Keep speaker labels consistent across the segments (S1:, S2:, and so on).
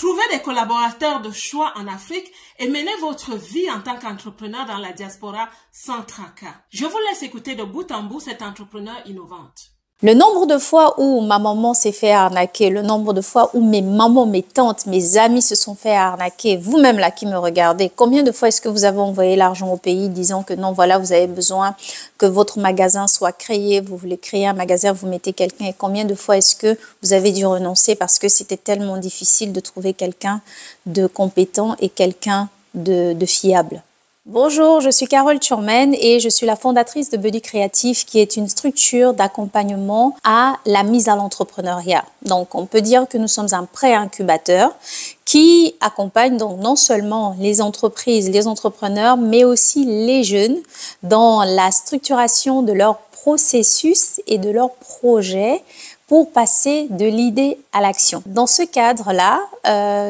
S1: Trouvez des collaborateurs de choix en Afrique et menez votre vie en tant qu'entrepreneur dans la diaspora sans tracas. Je vous laisse écouter de bout en bout cette entrepreneur innovante.
S2: Le nombre de fois où ma maman s'est fait arnaquer, le nombre de fois où mes mamans, mes tantes, mes amis se sont fait arnaquer, vous-même là qui me regardez, combien de fois est-ce que vous avez envoyé l'argent au pays disant que non, voilà, vous avez besoin que votre magasin soit créé, vous voulez créer un magasin, vous mettez quelqu'un, et combien de fois est-ce que vous avez dû renoncer parce que c'était tellement difficile de trouver quelqu'un de compétent et quelqu'un de fiable. Bonjour, je suis Carole Turmen et je suis la fondatrice de Buddy Créatif qui est une structure d'accompagnement à la mise à l'entrepreneuriat. Donc, on peut dire que nous sommes un pré-incubateur qui accompagne donc non seulement les entreprises, les entrepreneurs, mais aussi les jeunes dans la structuration de leur processus et de leurs projets pour passer de l'idée à l'action. Dans ce cadre-là,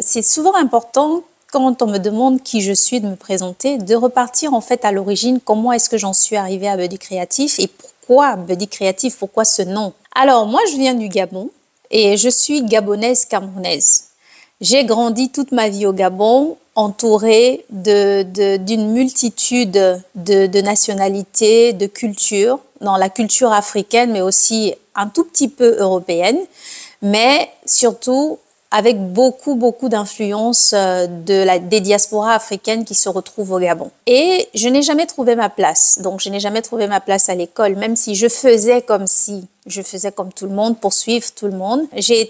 S2: c'est souvent important quand on me demande qui je suis, de me présenter, de repartir en fait à l'origine, comment est-ce que j'en suis arrivée à Buddy Créatif et pourquoi Buddy Créatif, pourquoi ce nom? Alors moi je viens du Gabon et je suis gabonaise camerounaise. J'ai grandi toute ma vie au Gabon, entourée d'une multitude de nationalités, de cultures, dans la culture africaine mais aussi un tout petit peu européenne, mais surtout avec beaucoup d'influence des diasporas africaines qui se retrouvent au Gabon. Et je n'ai jamais trouvé ma place. Donc, je n'ai jamais trouvé ma place à l'école, même si je faisais comme tout le monde, pour suivre tout le monde. J'ai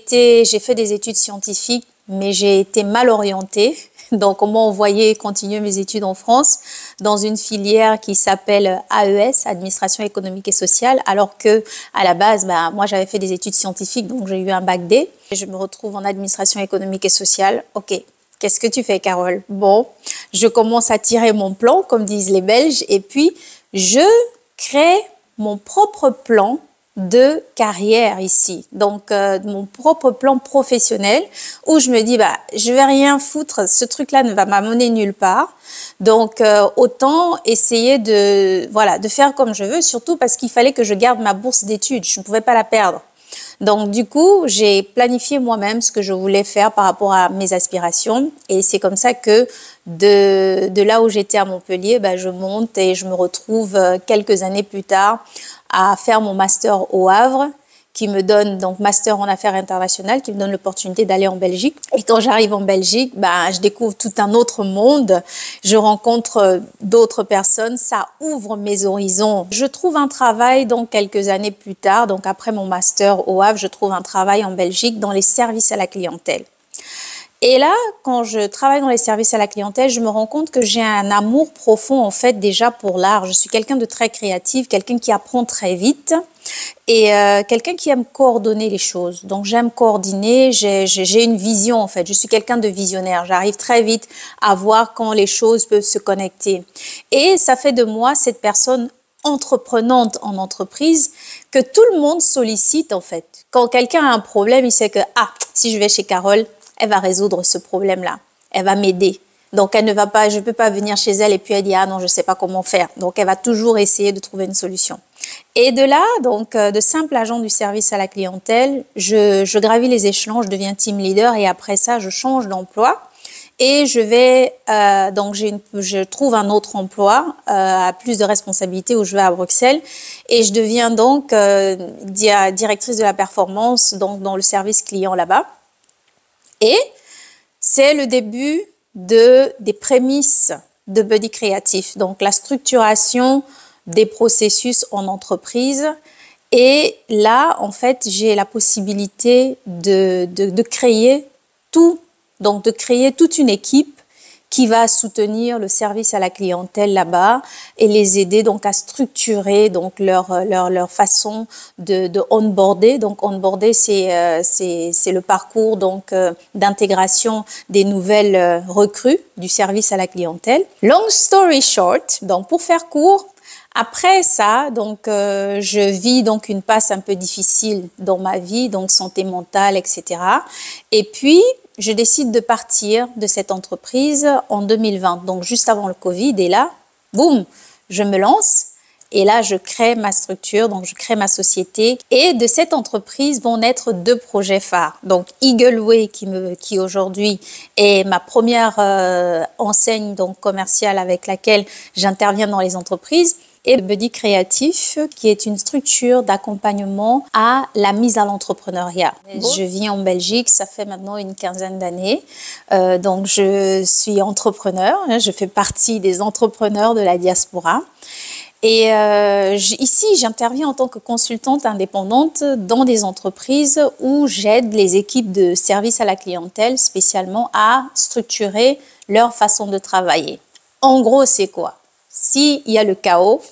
S2: fait des études scientifiques, mais j'ai été mal orientée. Donc, on m'a envoyé continuer mes études en France dans une filière qui s'appelle AES, Administration économique et sociale, alors que à la base, moi, j'avais fait des études scientifiques, donc j'ai eu un bac D. Et je me retrouve en administration économique et sociale. Ok, qu'est-ce que tu fais, Carole? Bon, je commence à tirer mon plan, comme disent les Belges, et puis je crée mon propre plan de carrière ici, donc mon propre plan professionnel où je me dis je vais rien foutre, ce truc-là ne va m'amener nulle part, donc autant essayer de faire comme je veux, surtout parce qu'il fallait que je garde ma bourse d'études, je ne pouvais pas la perdre. Donc du coup, j'ai planifié moi-même ce que je voulais faire par rapport à mes aspirations et c'est comme ça que de là où j'étais à Montpellier, je monte et je me retrouve quelques années plus tard à faire mon master au Havre, qui me donne donc master en affaires internationales, qui me donne l'opportunité d'aller en Belgique. Et quand j'arrive en Belgique, je découvre tout un autre monde. Je rencontre d'autres personnes, ça ouvre mes horizons. Je trouve un travail donc quelques années plus tard, donc après mon master au Havre, je trouve un travail en Belgique dans les services à la clientèle. Et là, quand je travaille dans les services à la clientèle, je me rends compte que j'ai un amour profond en fait déjà pour l'art. Je suis quelqu'un de très créatif, quelqu'un qui apprend très vite et quelqu'un qui aime coordonner les choses. Donc j'aime coordonner, j'ai une vision en fait. Je suis quelqu'un de visionnaire. J'arrive très vite à voir quand les choses peuvent se connecter. Et ça fait de moi cette personne entreprenante en entreprise que tout le monde sollicite en fait. Quand quelqu'un a un problème, il sait que si je vais chez Carole, elle va résoudre ce problème-là. Elle va m'aider. Donc, elle ne va pas, je ne peux pas venir chez elle et puis elle dit « Ah non, je ne sais pas comment faire ». Donc, elle va toujours essayer de trouver une solution. Et de là, donc, de simple agent du service à la clientèle, je gravis les échelons, je deviens team leader et après ça, je change d'emploi. Et je vais, je trouve un autre emploi à plus de responsabilités où je vais à Bruxelles et je deviens donc directrice de la performance donc, dans le service client là-bas. Et c'est le début des prémices de Buddy Créatif, donc la structuration des processus en entreprise. Et là, en fait, j'ai la possibilité de créer tout, donc de créer toute une équipe qui va soutenir le service à la clientèle là-bas et les aider donc à structurer donc leur façon de onboarder. Donc onboarder c'est le parcours donc d'intégration des nouvelles recrues du service à la clientèle. Long story short, donc pour faire court, après ça, donc je vis donc une passe un peu difficile dans ma vie, donc santé mentale, etc. Et puis je décide de partir de cette entreprise en 2020, donc juste avant le Covid. Et là, boum, je me lance Et là, je crée ma structure, donc je crée ma société. Et de cette entreprise vont naître 2 projets phares. Donc Eagle Way, qui aujourd'hui est ma première enseigne donc commerciale avec laquelle j'interviens dans les entreprises. Et Buddy Créatif, qui est une structure d'accompagnement à la mise à l'entrepreneuriat. Je vis en Belgique, ça fait maintenant une quinzaine d'années. Donc, je suis entrepreneur. Je fais partie des entrepreneurs de la diaspora. Et ici, j'interviens en tant que consultante indépendante dans des entreprises où j'aide les équipes de service à la clientèle spécialement à structurer leur façon de travailler. En gros, c'est quoi? S'il y a le chaos,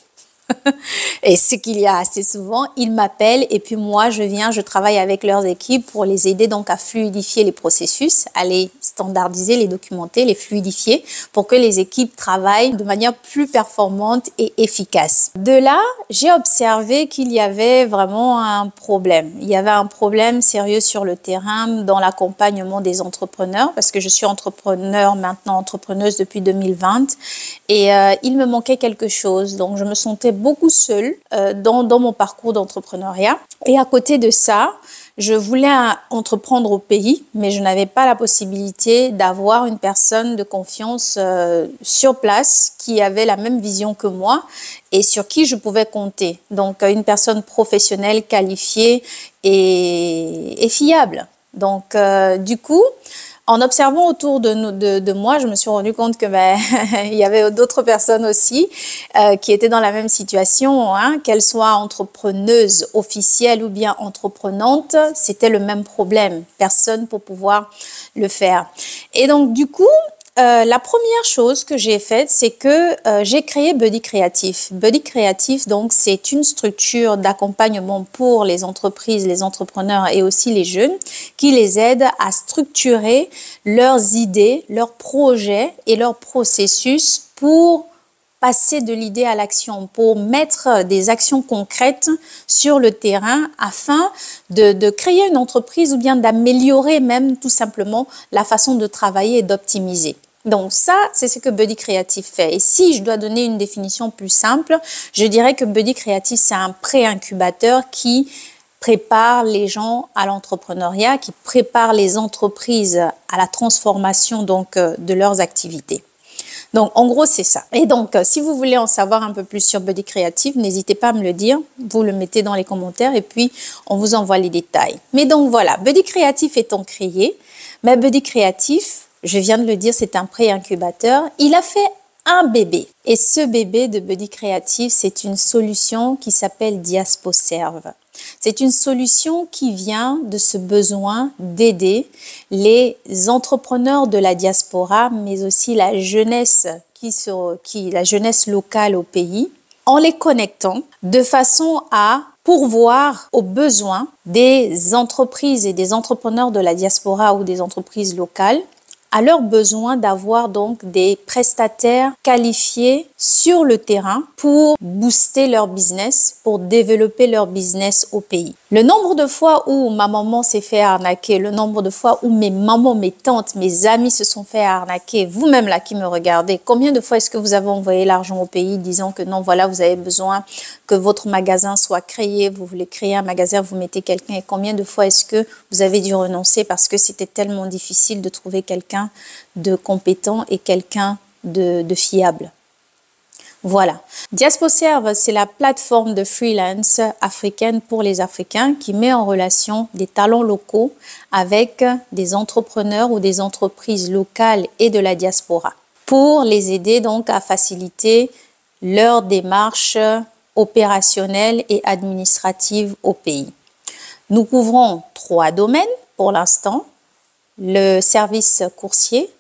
S2: et ce qu'il y a assez souvent, ils m'appellent et puis moi, je travaille avec leurs équipes pour les aider donc à fluidifier les processus, à les standardiser, les documenter, les fluidifier pour que les équipes travaillent de manière plus performante et efficace. De là, j'ai observé qu'il y avait vraiment un problème. Il y avait un problème sérieux sur le terrain dans l'accompagnement des entrepreneurs parce que je suis entrepreneuse depuis 2020 et il me manquait quelque chose. Donc, je me sentais beaucoup seule dans mon parcours d'entrepreneuriat. Et à côté de ça, je voulais entreprendre au pays, mais je n'avais pas la possibilité d'avoir une personne de confiance sur place qui avait la même vision que moi et sur qui je pouvais compter. Donc, une personne professionnelle, qualifiée et fiable. Donc, du coup, en observant autour de moi, je me suis rendu compte que il y avait d'autres personnes aussi qui étaient dans la même situation, hein, qu'elles soient entrepreneuses officielles ou bien entreprenantes, c'était le même problème. Personne pour pouvoir le faire. Et donc, du coup, la première chose que j'ai faite, c'est que j'ai créé Buddy Créatif. Buddy Créatif, donc, c'est une structure d'accompagnement pour les entreprises, les entrepreneurs et aussi les jeunes qui les aide à structurer leurs idées, leurs projets et leurs processus pour passer de l'idée à l'action, pour mettre des actions concrètes sur le terrain afin de créer une entreprise ou bien d'améliorer même tout simplement la façon de travailler et d'optimiser. Donc ça, c'est ce que Buddy Créatif fait. Et si je dois donner une définition plus simple, je dirais que Buddy Créatif, c'est un pré-incubateur qui prépare les gens à l'entrepreneuriat, qui prépare les entreprises à la transformation donc de leurs activités. Donc, en gros, c'est ça. Et donc, si vous voulez en savoir un peu plus sur Buddy Créatif, n'hésitez pas à me le dire. Vous le mettez dans les commentaires et puis on vous envoie les détails. Mais donc, voilà, Buddy Créatif étant créé, mais Buddy Créatif, je viens de le dire, c'est un pré-incubateur. Il a fait un bébé. Et ce bébé de Buddy Créatif, c'est une solution qui s'appelle DiaspoServe. C'est une solution qui vient de ce besoin d'aider les entrepreneurs de la diaspora, mais aussi la jeunesse la jeunesse locale au pays, en les connectant de façon à pourvoir aux besoins des entreprises et des entrepreneurs de la diaspora ou des entreprises locales, à leur besoin d'avoir donc des prestataires qualifiés sur le terrain pour booster leur business, pour développer leur business au pays. Le nombre de fois où ma maman s'est fait arnaquer, le nombre de fois où mes mamans, mes tantes, mes amis se sont fait arnaquer, vous-même là qui me regardez, combien de fois est-ce que vous avez envoyé l'argent au pays disant que non, voilà, vous avez besoin que votre magasin soit créé, vous voulez créer un magasin, vous mettez quelqu'un, et combien de fois est-ce que vous avez dû renoncer parce que c'était tellement difficile de trouver quelqu'un de compétent et quelqu'un de fiable. Voilà. DiaspoServe, c'est la plateforme de freelance africaine pour les Africains qui met en relation des talents locaux avec des entrepreneurs ou des entreprises locales et de la diaspora pour les aider donc à faciliter leur démarche opérationnelle et administrative au pays. Nous couvrons 3 domaines pour l'instant: le service coursier,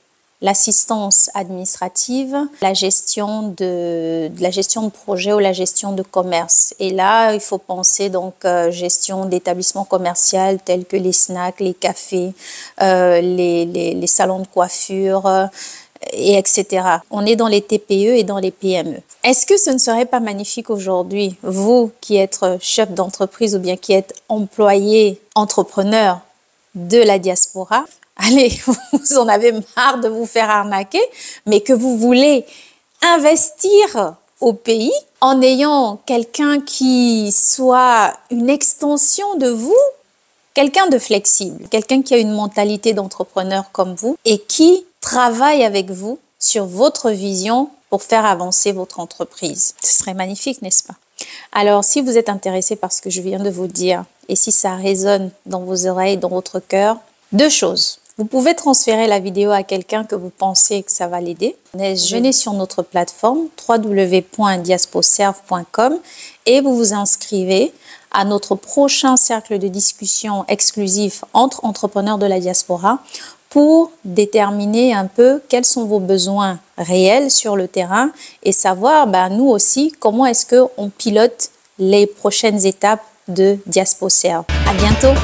S2: l'assistance administrative, la gestion de projet ou la gestion de commerce. Et là, il faut penser donc gestion d'établissements commerciaux tels que les snacks, les cafés, les salons de coiffure, et etc. On est dans les TPE et dans les PME. Est-ce que ce ne serait pas magnifique aujourd'hui, vous qui êtes chef d'entreprise ou bien qui êtes employé, entrepreneur de la diaspora, allez, vous en avez marre de vous faire arnaquer, mais que vous voulez investir au pays, en ayant quelqu'un qui soit une extension de vous, quelqu'un de flexible, quelqu'un qui a une mentalité d'entrepreneur comme vous et qui travaille avec vous sur votre vision pour faire avancer votre entreprise. Ce serait magnifique, n'est-ce pas? Alors, si vous êtes intéressé par ce que je viens de vous dire et si ça résonne dans vos oreilles, dans votre cœur, deux choses. Vous pouvez transférer la vidéo à quelqu'un que vous pensez que ça va l'aider. Venez sur notre plateforme www.diasposerve.com et vous vous inscrivez à notre prochain cercle de discussion exclusif entre entrepreneurs de la diaspora pour déterminer un peu quels sont vos besoins réels sur le terrain et savoir, nous aussi, comment est-ce qu'on pilote les prochaines étapes de Diasposerve. À bientôt!